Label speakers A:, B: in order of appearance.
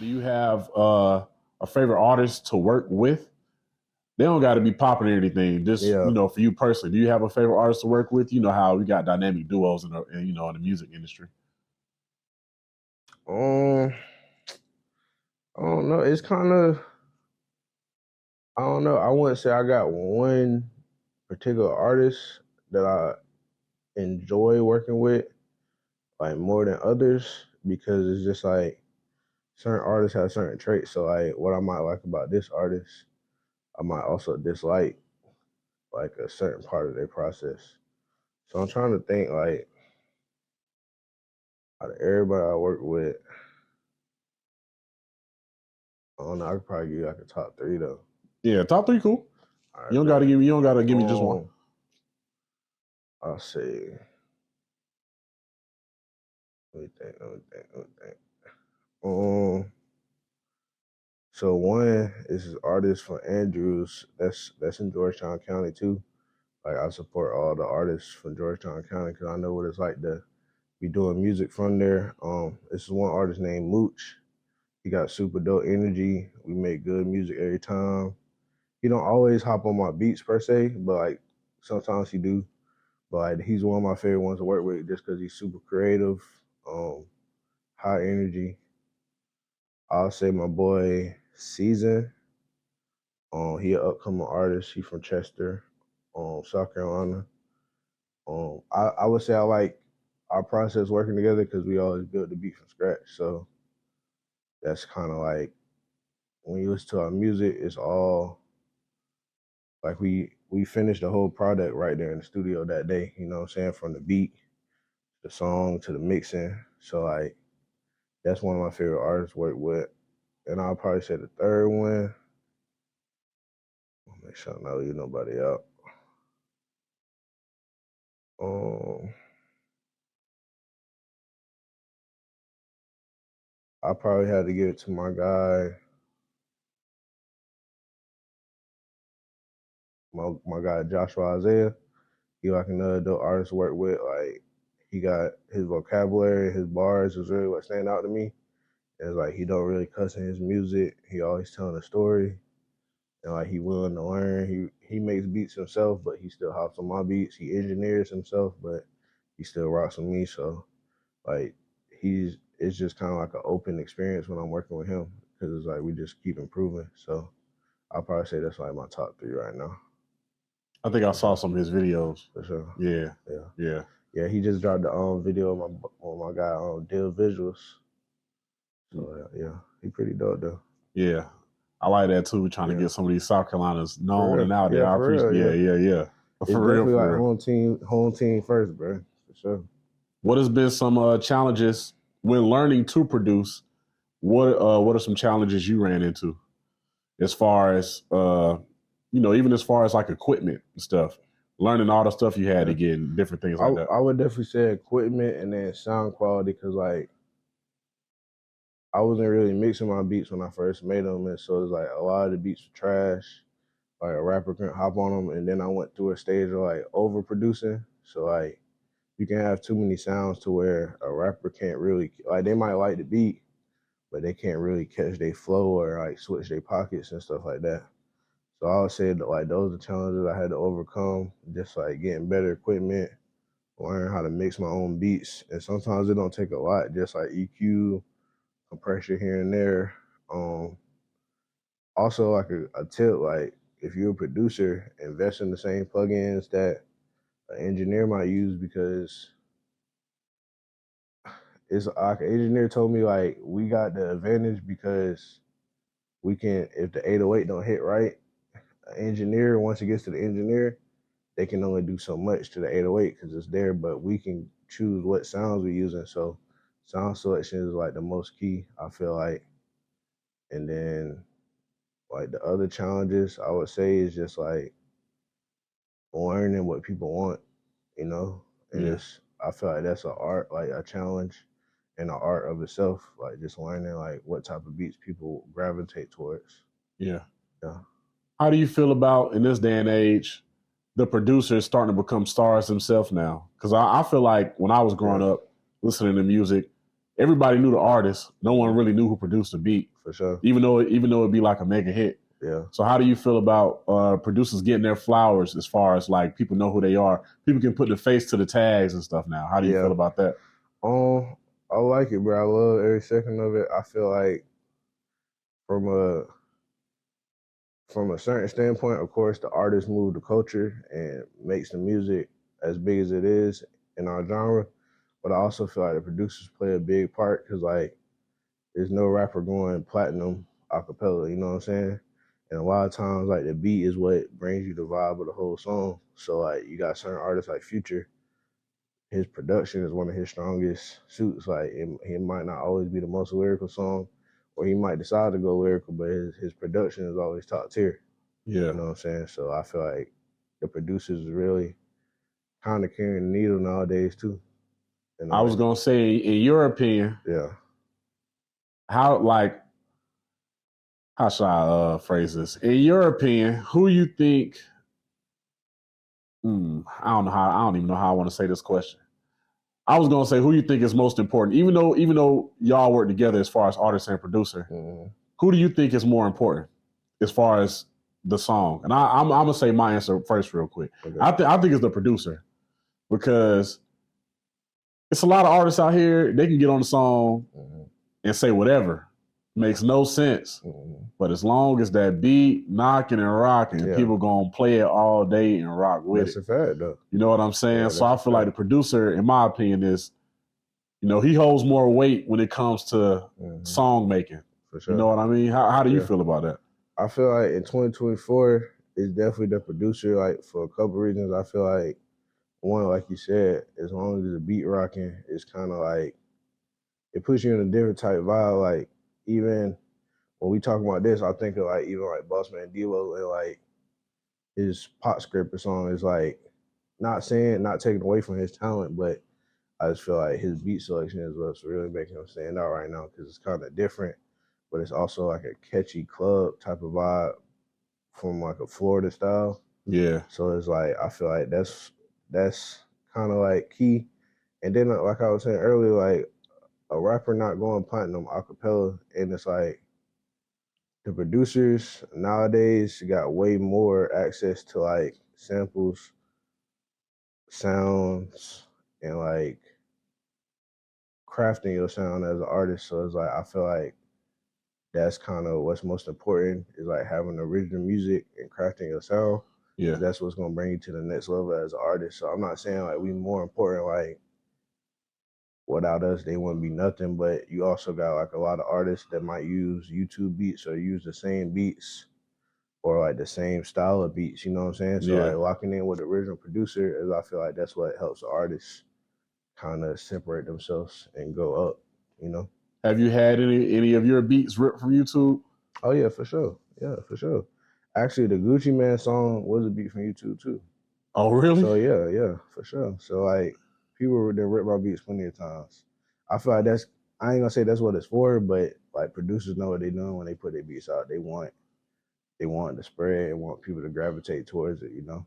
A: Do you have a favorite artist to work with? They don't got to be popular or anything. Just for you personally, do you have a favorite artist to work with? You know how we got dynamic duos in the music industry.
B: I don't know. It's kind of, I don't know. I wouldn't say I got one particular artist that I enjoy working with, like more than others, because it's just like certain artists have certain traits. So like what I might like about this artist, I might also dislike like a certain part of their process. So I'm trying to think like out of everybody I work with, I don't know, I could probably give you like a top 3 though.
A: Yeah, top 3 cool. Right, you don't gotta give me just one.
B: I'll say, let me think. So one is this artist from Andrews, that's in Georgetown County too. Like I support all the artists from Georgetown County because I know what it's like to be doing music from there. This is one artist named Mooch. He got super dope energy. We make good music every time. He don't always hop on my beats per se, but like sometimes he do. But like, he's one of my favorite ones to work with just because he's super creative, high energy. I'll say my boy Season. He an upcoming artist. He from Chester, South Carolina. I would say I like our process working together because we always build the beat from scratch. So that's kind of like when you listen to our music, it's all like we finished the whole product right there in the studio that day. You know what I'm saying? From the beat, the song to the mixing. So like that's one of my favorite artists to work with. And I'll probably say the third one. I'll make sure I don't leave nobody out. I probably had to give it to my guy, my guy Joshua Isaiah. He like another dope artist to work with. Like he got his vocabulary, his bars is really what stand out to me. It's like he don't really cuss in his music. He always telling a story, and like he willing to learn. He makes beats himself, but he still hops on my beats. He engineers himself, but he still rocks with me. So like it's just kind of like an open experience when I'm working with him because it's like we just keep improving. So I'll probably say that's like my top 3 right now.
A: I think I saw some of his videos.
B: For sure.
A: Yeah.
B: He just dropped the video on my guy on Deal Visuals. So yeah, he pretty dope though.
A: Yeah, I like that too. Trying to get some of these South Carolinas known and out there. I appreciate. Yeah.
B: It's definitely like home team first, bro. For sure.
A: What has been some challenges when learning to produce? What are some challenges you ran into as far as even as far as like equipment and stuff? Learning all the stuff you had to get and different things like that.
B: I would definitely say equipment and then sound quality because like I wasn't really mixing my beats when I first made them, and so it's like a lot of the beats were trash. Like a rapper couldn't hop on them, and then I went through a stage of like overproducing. So like you can have too many sounds to where a rapper can't really like they might like the beat, but they can't really catch their flow or like switch their pockets and stuff like that. So I would say that like those are challenges I had to overcome, just like getting better equipment, learn how to mix my own beats. And sometimes it don't take a lot, just like EQ, compression here and there. Also like a tip, like if you're a producer, invest in the same plugins that an engineer might use because it's like an engineer told me like we got the advantage because we can, if the 808 don't hit right, an engineer, once it gets to the engineer, they can only do so much to the 808 because it's there, but we can choose what sounds we're using. So sound selection is like the most key, I feel like. And then like the other challenges I would say is just like learning what people want, and I feel like that's an art, like a challenge and an art of itself, like just learning like what type of beats people gravitate towards.
A: Yeah. How do you feel about in this day and age the producers starting to become stars themselves now? Because I feel like when I was growing up listening to music, everybody knew the artist. No one really knew who produced the beat
B: for sure.
A: Even though it'd be like a mega hit.
B: Yeah.
A: So how do you feel about producers getting their flowers as far as like people know who they are? People can put the face to the tags and stuff now. How do you feel about that?
B: I like it, bro. I love every second of it. I feel like from a certain standpoint, of course, the artist moved the culture and makes the music as big as it is in our genre. But I also feel like the producers play a big part because, like, there's no rapper going platinum a cappella, you know what I'm saying? And a lot of times, like, the beat is what brings you the vibe of the whole song. So, like, you got certain artists like Future. His production is one of his strongest suits. Like, it might not always be the most lyrical song, or he might decide to go lyrical, but his production is always top tier.
A: Yeah.
B: You know what I'm saying? So I feel like the producers really kind of carrying the needle nowadays too.
A: I was gonna say, in your opinion, how should I phrase this? In your opinion, who you think? I don't even know how I want to say this question. I was gonna say, who you think is most important? Even though y'all work together as far as artist and producer, who do you think is more important as far as the song? And I'm gonna say my answer first, real quick. Okay. I think it's the producer, because it's a lot of artists out here. They can get on the song and say whatever, makes no sense. But as long as that beat knocking and rocking, people gonna play it all day and rock with it.
B: That's a fact, though.
A: You know what I'm saying? So I feel like the producer, in my opinion, is, he holds more weight when it comes to song making. For sure. You know what I mean? How do you feel about that?
B: I feel like in 2024, it's definitely the producer, like, for a couple reasons. I feel like, one, like you said, as long as the beat rocking, it's kind of like, it puts you in a different type vibe. Like, even when we talk about this, I think of, like, even like Bossman D-Lo, and like his Pot Scraper song is like, not taking away from his talent, but I just feel like his beat selection is what's really making him stand out right now, because it's kind of different, but it's also like a catchy club type of vibe from like a Florida style.
A: Yeah.
B: So it's like, I feel like that's kind of like key. And then, like I was saying earlier, like, a rapper not going platinum a cappella, and it's like, the producers nowadays got way more access to, like, samples, sounds, and like crafting your sound as an artist. So it's like, I feel like that's kind of what's most important, is like having original music and crafting your sound. Yeah. That's what's gonna bring you to the next level as an artist. So I'm not saying like we more important, like, without us they wouldn't be nothing, but you also got like a lot of artists that might use YouTube beats or use the same beats or like the same style of beats, you know what I'm saying? So like locking in with the original producer, is I feel like that's what helps the artists kind of separate themselves and go up, you know?
A: Have you had any of your beats ripped from YouTube?
B: Oh yeah, for sure. Yeah, for sure. Actually, the Gucci Man song was a beat from YouTube too.
A: Oh really?
B: So yeah, for sure. So like, people that rip my beats plenty of times. I feel like I ain't gonna say that's what it's for, but like, producers know what they're doing when they put their beats out. They want the spread and want people to gravitate towards it, you know?